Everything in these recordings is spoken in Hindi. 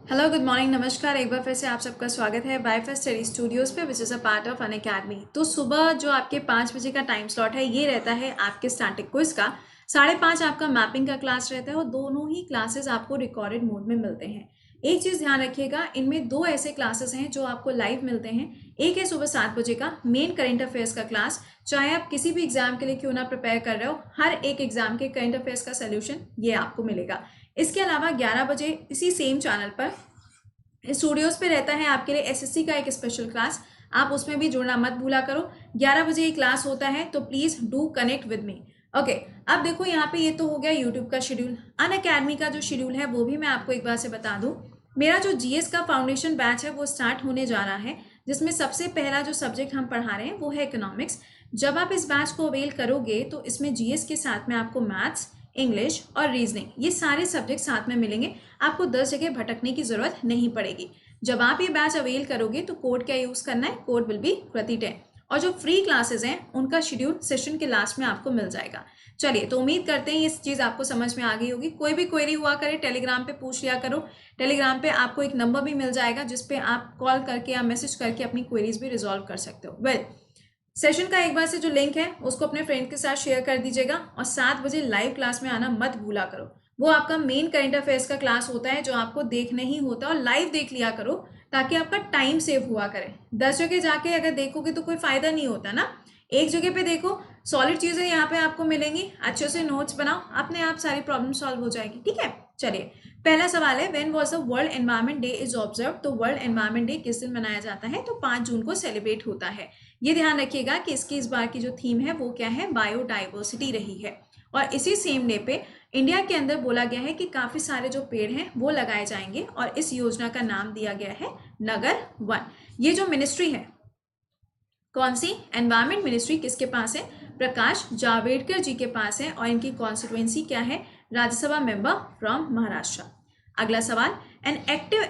हेलो गुड मॉर्निंग नमस्कार। एक बार फिर से आप सबका स्वागत है वाईफाई स्टडी स्टूडियोज पे which is a part of Unacademy. तो सुबह जो आपके 5 बजे का टाइम स्लॉट है ये रहता है आपके स्टैटिक क्विज का। 5:30 आपका मैपिंग का क्लास रहता है और दोनों ही क्लासेस आपको रिकॉर्डेड मोड में मिलते हैं। एक चीज़ ध्यान रखिएगा, इनमें दो ऐसे क्लासेस हैं जो आपको लाइव मिलते हैं। एक है सुबह 7 बजे का मेन करंट अफेयर्स का क्लास। चाहे आप किसी भी एग्जाम के लिए क्यों ना प्रिपेयर कर रहे हो, हर एक एग्जाम के करंट अफेयर्स का सोल्यूशन ये आपको मिलेगा। इसके अलावा 11 बजे इसी सेम चैनल पर स्टूडियोज पे रहता है आपके लिए एसएससी का एक स्पेशल क्लास। आप उसमें भी जुड़ना मत भूला करो। 11 बजे ये क्लास होता है, तो please do connect with me. Okay, अब देखो यहाँ पे ये तो हो गया यूट्यूब का शेड्यूल। अनअकैडमी का जो शेड्यूल है वो भी मैं आपको एक बार से बता दूं। मेरा जो जीएस का फाउंडेशन बैच है वो स्टार्ट होने जा रहा है, जिसमें सबसे पहला जो सब्जेक्ट हम पढ़ा रहे हैं वो है इकोनॉमिक्स। जब आप इस बैच को अवेल करोगे तो इसमें जीएस के साथ में आपको मैथ्स, इंग्लिश और रीजनिंग ये सारे सब्जेक्ट साथ में मिलेंगे। आपको 10 जगह भटकने की जरूरत नहीं पड़ेगी। जब आप ये बैच अवेल करोगे तो कोड क्या यूज करना है, कोड विल बी कृति10। और जो फ्री क्लासेस हैं उनका शेड्यूल सेशन के लास्ट में आपको मिल जाएगा। चलिए, तो उम्मीद करते हैं ये चीज आपको समझ में आ गई होगी। कोई भी क्वेरी हुआ करे टेलीग्राम पे पूछ लिया करो। टेलीग्राम पे आपको एक नंबर भी मिल जाएगा जिसपे आप कॉल करके या मैसेज करके अपनी क्वेरीज भी रिजॉल्व कर सकते हो। वेल, सेशन का एक बार से जो लिंक है उसको अपने फ्रेंड के साथ शेयर कर दीजिएगा और 7 बजे लाइव क्लास में आना मत भूला करो। वो आपका मेन करंट अफेयर्स का क्लास होता है जो आपको देखना ही होता है, और लाइव देख लिया करो ताकि आपका टाइम सेव हुआ करे। 10 जगह जाके अगर देखोगे तो कोई फायदा नहीं होता ना। एक जगह पे देखो, सॉलिड चीजें यहाँ पे आपको मिलेंगी, अच्छे से नोट्स बनाओ, अपने आप सारी प्रॉब्लम सॉल्व हो जाएगी। ठीक है, चलिए पहला सवाल है, when was the world environment day is observe. तो वर्ल्ड एनवायरनमेंट डे किस दिन मनाया जाता है? तो 5 जून को सेलिब्रेट होता है। ये ध्यान रखिएगा कि इसकी इस बार की जो थीम है वो क्या है, बायोडाइवर्सिटी रही है। और इसी सेम डे पे इंडिया के अंदर बोला गया है कि काफी सारे जो पेड़ हैं वो लगाए जाएंगे और इस योजना का नाम दिया गया है नगर वन। ये जो मिनिस्ट्री है, कौन सी? एनवायरमेंट मिनिस्ट्री किसके पास है? प्रकाश जावड़ेकर जी के पास है। और इनकी कॉन्स्टिट्यूएंसी क्या है? Rajya Sabha member from Maharashtra. अगला सवाल, एन एक्टिव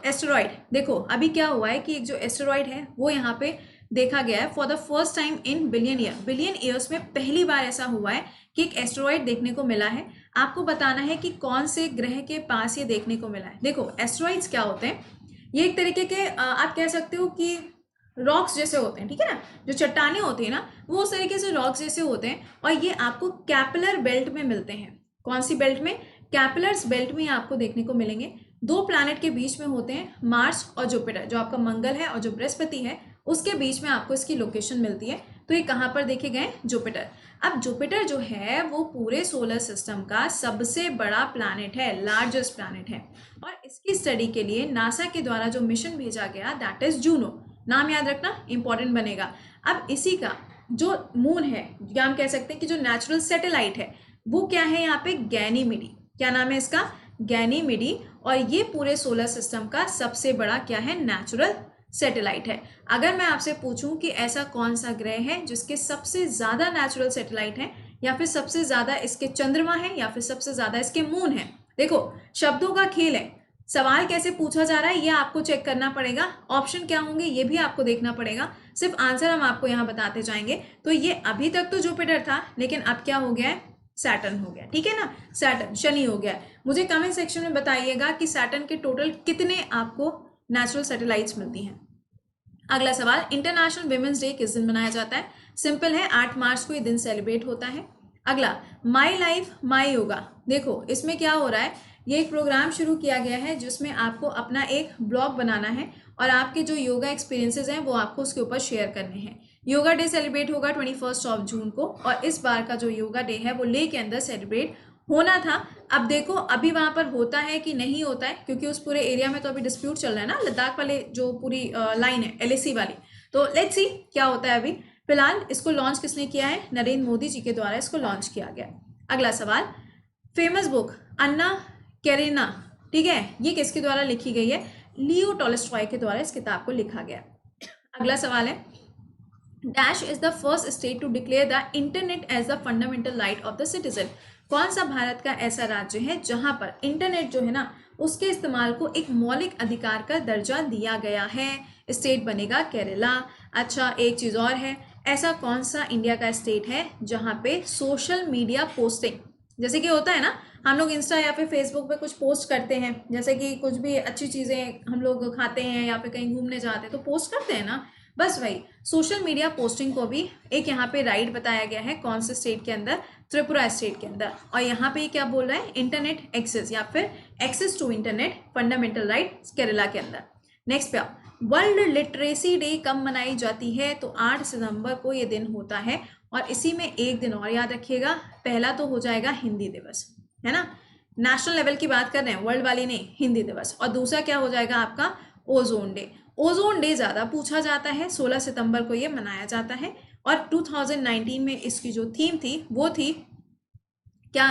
एस्टेरॉइड। देखो अभी क्या हुआ है कि एक जो एस्टेरॉइड है वो यहाँ पे देखा गया है for the first time in billion year. Billion years में पहली बार ऐसा हुआ है कि एक एस्टेरॉइड देखने को मिला है। आपको बताना है कि कौन से ग्रह के पास ये देखने को मिला है। देखो एस्टेरॉइड्स क्या होते हैं, ये एक तरीके के आप कह सकते हो कि रॉक्स जैसे होते हैं। ठीक है ना, जो चट्टाने होती है ना वो उस तरीके से रॉक्स जैसे होते हैं और ये आपको कैपिलर बेल्ट में मिलते हैं। कौन सी बेल्ट में? कैपिलर्स बेल्ट में आपको देखने को मिलेंगे। दो प्लैनेट के बीच में होते हैं, मार्स और जुपिटर। जो आपका मंगल है और जो बृहस्पति है उसके बीच में आपको इसकी लोकेशन मिलती है। तो ये कहाँ पर देखे गए? जुपिटर। अब जुपिटर जो है वो पूरे सोलर सिस्टम का सबसे बड़ा प्लैनेट है, लार्जेस्ट प्लैनेट है। और इसकी स्टडी के लिए नासा के द्वारा जो मिशन भेजा गया दैट इज जूनो। नाम याद रखना, इंपॉर्टेंट बनेगा। अब इसी का जो मून है या हम कह सकते हैं कि जो नेचुरल सैटेलाइट है वो क्या है यहाँ पे? गैनीमिडी। क्या नाम है इसका? गैनीमिडी। और ये पूरे सोलर सिस्टम का सबसे बड़ा क्या है? नेचुरल सैटेलाइट है। अगर मैं आपसे पूछूं कि ऐसा कौन सा ग्रह है जिसके सबसे ज्यादा नेचुरल सैटेलाइट है, या फिर सबसे ज्यादा इसके चंद्रमा है, या फिर सबसे ज्यादा इसके मून है, देखो शब्दों का खेल है। सवाल कैसे पूछा जा रहा है ये आपको चेक करना पड़ेगा, ऑप्शन क्या होंगे ये भी आपको देखना पड़ेगा, सिर्फ आंसर हम आपको यहाँ बताते जाएंगे। तो ये अभी तक तो जुपिटर था लेकिन अब क्या हो गया है? सैटर्न हो गया। ठीक है ना, सैटर्न शनि हो गया। मुझे कमेंट सेक्शन में बताइएगा कि सैटर्न के टोटल कितने आपको नेचुरल सैटेलाइट्स मिलती हैं। अगला सवाल, इंटरनेशनल विमेंस डे किस दिन मनाया जाता है? सिंपल है, 8 मार्च को ये दिन सेलिब्रेट होता है। अगला, माई लाइफ माई योगा। देखो इसमें क्या हो रहा है, ये एक प्रोग्राम शुरू किया गया है जिसमें आपको अपना एक ब्लॉग बनाना है और आपके जो योगा एक्सपीरियंसेस हैं वो आपको उसके ऊपर शेयर करने हैं। योगा डे सेलिब्रेट होगा 21 जून को और इस बार का जो योगा डे है वो ले के अंदर सेलिब्रेट होना था। अब देखो अभी वहां पर होता है कि नहीं होता है, क्योंकि उस पूरे एरिया में तो अभी डिस्प्यूट चल रहा है ना, लद्दाख वाले जो पूरी लाइन है एलएसी वाली। तो लेट्स सी क्या होता है। अभी फिलहाल इसको लॉन्च किसने किया है? नरेंद्र मोदी जी के द्वारा इसको लॉन्च किया गया। अगला सवाल, फेमस बुक अन्ना कैरेना, ठीक है, ये किसके द्वारा लिखी गई है? लियो टॉलस्टॉय के द्वारा इस किताब को लिखा गया। अगला सवाल है, dash is the first state to declare the internet as the fundamental right of the citizen. कौन सा भारत का ऐसा राज्य है जहां पर इंटरनेट जो है ना उसके इस्तेमाल को एक मौलिक अधिकार का दर्जा दिया गया है? स्टेट बनेगा केरला। अच्छा, एक चीज और है, ऐसा कौन सा इंडिया का स्टेट है जहां पे सोशल मीडिया पोस्टिंग, जैसे कि होता है ना हम लोग इंस्टा या फिर फेसबुक पे कुछ पोस्ट करते हैं, जैसे कि कुछ भी अच्छी चीज़ें हम लोग खाते हैं या फिर कहीं घूमने जाते हैं तो पोस्ट करते हैं ना, बस वही सोशल मीडिया पोस्टिंग को भी एक यहाँ पे राइट बताया गया है। कौन से स्टेट के अंदर? त्रिपुरा स्टेट के अंदर। और यहाँ पे क्या बोल रहा है? इंटरनेट एक्सेस या फिर access to internet fundamental right Kerala के अंदर। नेक्स्ट पे आओ, वर्ल्ड लिटरेसी डे कब मनाई जाती है? तो 8 सितंबर को ये दिन होता है। और इसी में एक दिन और याद रखिएगा, पहला तो हो जाएगा हिंदी दिवस, है ना, नेशनल लेवल की बात कर रहे हैं, वर्ल्ड वाली नहीं, हिंदी दिवस। और दूसरा क्या हो जाएगा आपका? Ozone day. ओजोन डे ज़्यादा पूछा जाता है, 16 सितंबर को ये मनाया जाता है। और 2019 में इसकी जो थीम थी वो थी क्या?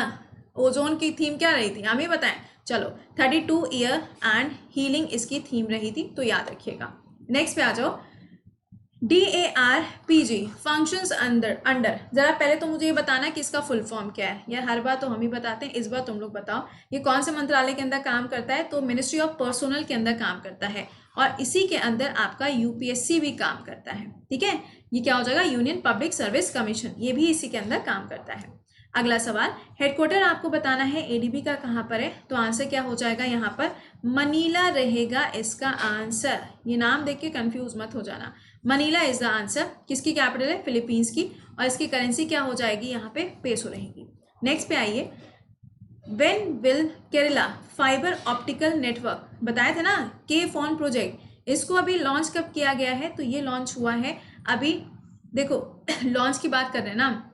ओजोन की थीम क्या रही थी, हम ही बताएं? चलो, 32 ईयर एंड हीलिंग इसकी थीम रही थी, तो याद रखिएगा। नेक्स्ट पे आ जाओ, DARPG फंक्शंस अंडर। जरा पहले तो मुझे ये बताना कि इसका फुल फॉर्म क्या है। यार हर बार तो हम ही बताते हैं, इस बार तुम लोग बताओ ये कौन से मंत्रालय के अंदर काम करता है? तो मिनिस्ट्री ऑफ पर्सोनल के अंदर काम करता है। और इसी के अंदर आपका UPSC भी काम करता है, ठीक है। ये क्या हो जाएगा? यूनियन पब्लिक सर्विस कमीशन, ये भी इसी के अंदर काम करता है। अगला सवाल, हेडक्वार्टर आपको बताना है ADB का कहाँ पर है? तो आंसर क्या हो जाएगा यहाँ पर? मनीला रहेगा इसका आंसर। ये नाम देख के कंफ्यूज मत हो जाना, मनीला इज द आंसर। किसकी कैपिटल है? फिलीपींस की। और इसकी करेंसी क्या हो जाएगी यहाँ पे? पेसो रहेगी। नेक्स्ट पे आइए, when will Kerala fibre optical network, बताया था ना के फोन प्रोजेक्ट, इसको अभी लॉन्च कब किया गया है? तो ये लॉन्च हुआ है अभी, देखो लॉन्च की बात कर रहे हैं ना,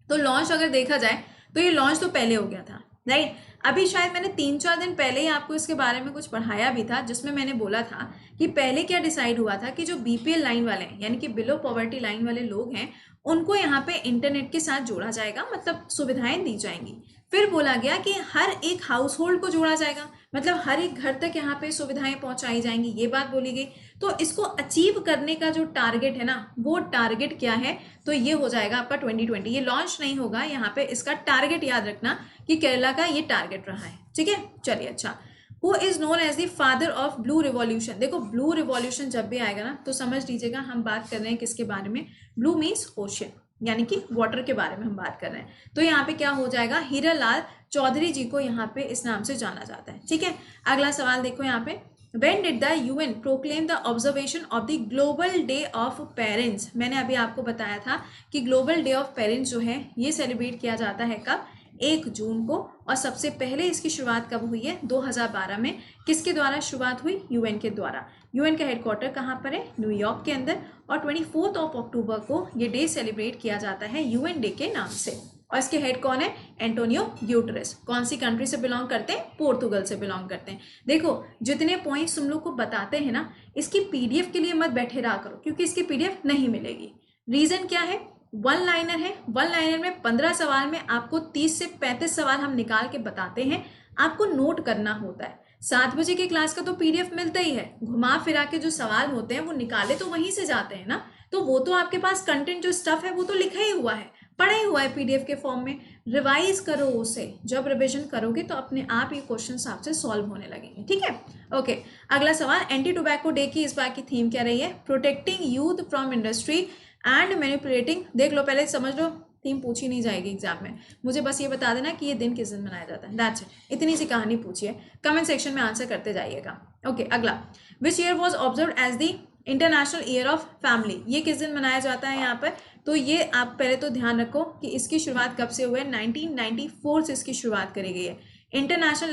तो लॉन्च अगर देखा जाए तो ये लॉन्च तो पहले हो गया था, राइट। अभी शायद मैंने 3-4 दिन पहले ही आपको इसके बारे में कुछ पढ़ाया भी था, जिसमें मैंने बोला था कि पहले क्या डिसाइड हुआ था कि जो BPL लाइन वाले हैं, यानी कि बिलो पॉवर्टी लाइन वाले लोग हैं, उनको यहाँ पे इंटरनेट के साथ जोड़ा जाएगा, मतलब सुविधाएं दी जाएंगी। फिर बोला गया कि हर एक हाउस होल्ड को जोड़ा जाएगा, मतलब हर एक घर तक यहाँ पे सुविधाएं पहुंचाई जाएंगी, ये बात बोली गई। तो इसको अचीव करने का जो टारगेट है ना, वो टारगेट क्या है? तो ये हो जाएगा आपका 2020। ये लॉन्च नहीं होगा, यहाँ पे इसका टारगेट याद रखना कि केरला का ये टारगेट रहा है, ठीक है। चलिए, अच्छा, who is known as the father of blue revolution? देखो ब्लू रिवॉल्यूशन जब भी आएगा ना तो समझ लीजिएगा हम बात कर रहे हैं किसके बारे में? ब्लू मीन्स ओशियन, यानी कि वाटर के बारे में हम बात कर रहे हैं। तो यहाँ पे क्या हो जाएगा? हीरालाल चौधरी जी को यहाँ पे इस नाम से जाना जाता है, ठीक है। अगला सवाल देखो यहाँ पे, When did the UN proclaim the observation of the Global Day of Parents? मैंने अभी आपको बताया था कि ग्लोबल डे ऑफ पेरेंट्स जो है ये सेलिब्रेट किया जाता है कब? 1 जून को। और सबसे पहले इसकी शुरुआत कब हुई है? 2012 में। किसके द्वारा शुरुआत हुई? UN के द्वारा। UN का हेडक्वार्टर कहाँ पर है? न्यूयॉर्क के अंदर। और 24 अक्टूबर को ये डे सेलिब्रेट किया जाता है UN डे के नाम से। और इसके हेड कौन है? एंटोनियो ग्यूटरेस। कौन सी कंट्री से बिलोंग करते हैं? पोर्तुगल से बिलोंग करते हैं। देखो जितने पॉइंट्स तुम लोग को बताते हैं ना, इसकी PDF के लिए मत बैठे रहा करो, क्योंकि इसकी PDF नहीं मिलेगी। रीजन क्या है? 1 लाइनर है। 1 लाइनर में 15 सवाल में आपको 30 से 35 सवाल हम निकाल के बताते हैं, आपको नोट करना होता है। 7 बजे की क्लास का तो PDF मिलता ही है, घुमा फिरा के जो सवाल होते हैं वो निकाले तो वहीं से जाते हैं ना, तो वो तो आपके पास कंटेंट जो स्टफ है वो तो लिखा ही हुआ है, पढ़ा ही हुआ है PDF के फॉर्म में। रिवाइज करो उसे, जब रिविजन करोगे तो अपने आप ये क्वेश्चंस आपसे सॉल्व होने लगेंगे, ठीक है। ओके, अगला सवाल, एंटी टोबैको डे की इस बार की थीम क्या रही है? Protecting youth from industry and manipulating. देख लो, पहले समझ लो, थीम पूछी नहीं जाएगी एग्जाम में, मुझे बस ये बता देना कि ये दिन किस दिन मनाया जाता है, दैट्स इट। इतनी सी कहानी पूछिए, कमेंट सेक्शन में आंसर करते जाइएगा। ओके, अगला, which year was observe as the international year of family? ये किस दिन मनाया जाता है यहाँ पर? तो ये आप पहले तो ध्यान रखो कि इसकी शुरुआत कब से हुई है? 1994 से इसकी शुरुआत करी गई है। इंटरनेशनल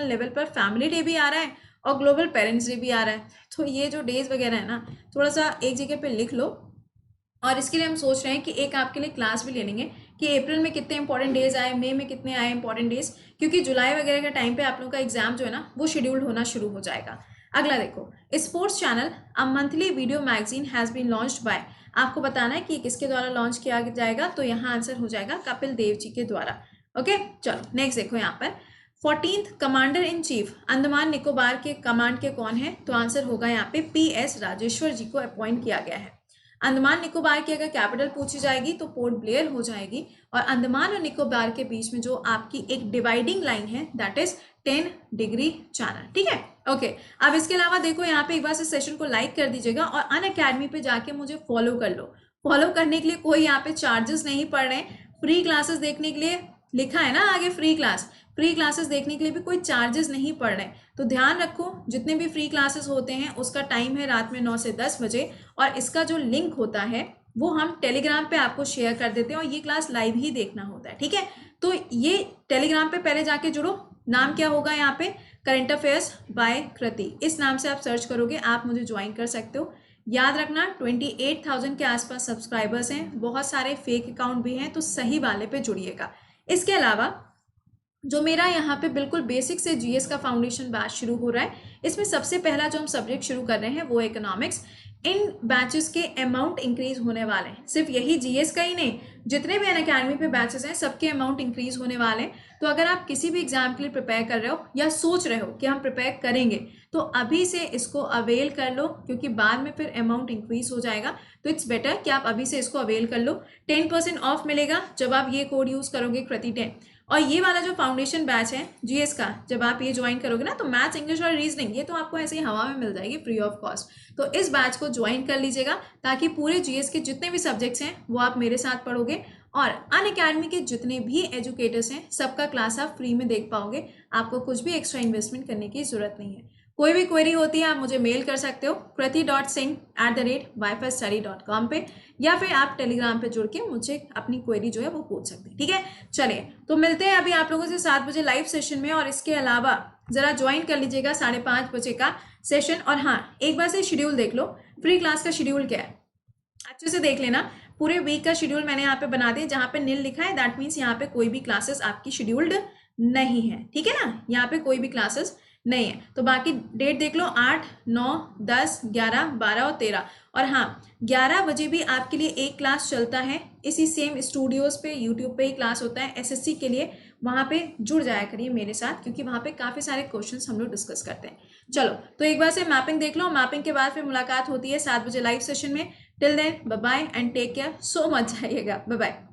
लेवल पर फैमिली डे भी आ रहा है और ग्लोबल पेरेंट्स डे भी आ रहा है। तो ये जो डेज वगैरह है ना, थोड़ा सा एक जगह पे लिख लो। और इसके लिए हम सोच रहे हैं कि एक आपके लिए क्लास भी ले लेंगे कि अप्रैल में कितने इंपॉर्टेंट डेज आए, मई में कितने आए इंपॉर्टेंट डेज, क्योंकि जुलाई वगैरह के टाइम पे आप लोगों का एग्जाम जो है ना वो शेड्यूल्ड होना शुरू हो जाएगा। अगला देखो, sports channel a monthly video magazine has been launched by. आपको बताना है कि किसके द्वारा लॉन्च किया जाएगा, तो यहाँ आंसर हो जाएगा कपिल देव जी के द्वारा। ओके, चलो नेक्स्ट देखो यहाँ पर, 14th commander in chief Andaman Nicobar के कमांड के कौन है? तो आंसर होगा यहाँ पे PS राजेश्वर जी को अपॉइंट किया गया है। अंडमान निकोबार की अगर कैपिटल पूछी जाएगी तो पोर्ट ब्लेयर हो जाएगी। और अंडमान और निकोबार के बीच में जो आपकी एक डिवाइडिंग लाइन है दैट इज 10 डिग्री चैनल, ठीक है। ओके, अब इसके अलावा देखो यहाँ पे एक बार से सेशन को लाइक कर दीजिएगा और अनअकैडमी पे जाके मुझे फॉलो कर लो। फॉलो करने के लिए कोई यहाँ पे चार्जेस नहीं पड़ रहे हैं। फ्री क्लासेस देखने के लिए लिखा है ना आगे फ्री क्लास, फ्री क्लासेस देखने के लिए भी कोई चार्जेस नहीं पड़ रहे। तो ध्यान रखो, जितने भी फ्री क्लासेस होते हैं उसका टाइम है रात में 9 से 10 बजे, और इसका जो लिंक होता है वो हम टेलीग्राम पे आपको शेयर कर देते हैं, और ये क्लास लाइव ही देखना होता है, ठीक है। तो ये टेलीग्राम पे पहले जाके जुड़ो। नाम क्या होगा यहाँ पे, करंट अफेयर्स बाय कृति, इस नाम से आप सर्च करोगे, आप मुझे ज्वाइन कर सकते हो। याद रखना 28,000 के आसपास सब्सक्राइबर्स हैं, बहुत सारे फेक अकाउंट भी हैं, तो सही वाले पे जुड़िएगा। इसके अलावा जो मेरा यहाँ पे बिल्कुल बेसिक से जीएस का फाउंडेशन बैच शुरू हो रहा है, इसमें सबसे पहला जो हम सब्जेक्ट शुरू कर रहे हैं वो इकोनॉमिक्स। इन बैचेस के अमाउंट इंक्रीज होने वाले हैं, सिर्फ यही जीएस का ही नहीं, जितने भी अनअकैडमी पे बैचेस हैं सबके अमाउंट इंक्रीज होने वाले हैं। तो अगर आप किसी भी एग्जाम के लिए प्रिपेयर कर रहे हो या सोच रहे हो कि हम प्रिपेयर करेंगे, तो अभी से इसको अवेल कर लो, क्योंकि बाद में फिर अमाउंट इंक्रीज हो जाएगा। तो इट्स बेटर कि आप अभी से इसको अवेल कर लो। 10% ऑफ मिलेगा जब आप ये कोड यूज करोगे कृति 10। और ये वाला जो फाउंडेशन बैच है जीएस का, जब आप ये ज्वाइन करोगे ना, तो मैथ्स, इंग्लिश और रीजनिंग ये तो आपको ऐसे ही हवा में मिल जाएगी फ्री ऑफ कॉस्ट। तो इस बैच को ज्वाइन कर लीजिएगा, ताकि पूरे जीएस के जितने भी सब्जेक्ट्स हैं वो आप मेरे साथ पढ़ोगे, और अनअकैडमी के जितने भी एजुकेटर्स हैं सबका क्लास आप फ्री में देख पाओगे। आपको कुछ भी एक्स्ट्रा इन्वेस्टमेंट करने की जरूरत नहीं है। कोई भी क्वेरी होती है आप मुझे मेल कर सकते हो kriti.singh@wifistudy.com पे, या फिर आप टेलीग्राम पे जुड़ के मुझे अपनी क्वेरी जो है वो पूछ सकते हैं, ठीक है। चलिए, तो मिलते हैं अभी आप लोगों से 7 बजे लाइव सेशन में, और इसके अलावा जरा ज्वाइन कर लीजिएगा 5:30 बजे का सेशन। और हाँ, एक बार से शेड्यूल देख लो, फ्री क्लास का शेड्यूल क्या है अच्छे से देख लेना। पूरे वीक का शेड्यूल मैंने यहाँ पे बना दिया, जहाँ पे नील लिखा है दैट मीन्स यहाँ पे कोई भी क्लासेस आपकी शेड्यूल्ड नहीं है, ठीक है ना, यहाँ पे कोई भी क्लासेस नहीं है। तो बाकी डेट देख लो, 8, 9, 10, 11, 12 और 13। और हाँ, 11 बजे भी आपके लिए एक क्लास चलता है इसी सेम स्टूडियोज पे, यूट्यूब पे ही क्लास होता है एसएससी के लिए। वहाँ पे जुड़ जाया करिए मेरे साथ, क्योंकि वहाँ पे काफ़ी सारे क्वेश्चंस हम लोग डिस्कस करते हैं। चलो, तो एक बार से मैपिंग देख लो, मैपिंग के बाद फिर मुलाकात होती है 7 बजे लाइव सेशन में। Till then bye bye and take care, so much जाइएगा, बाय बाय।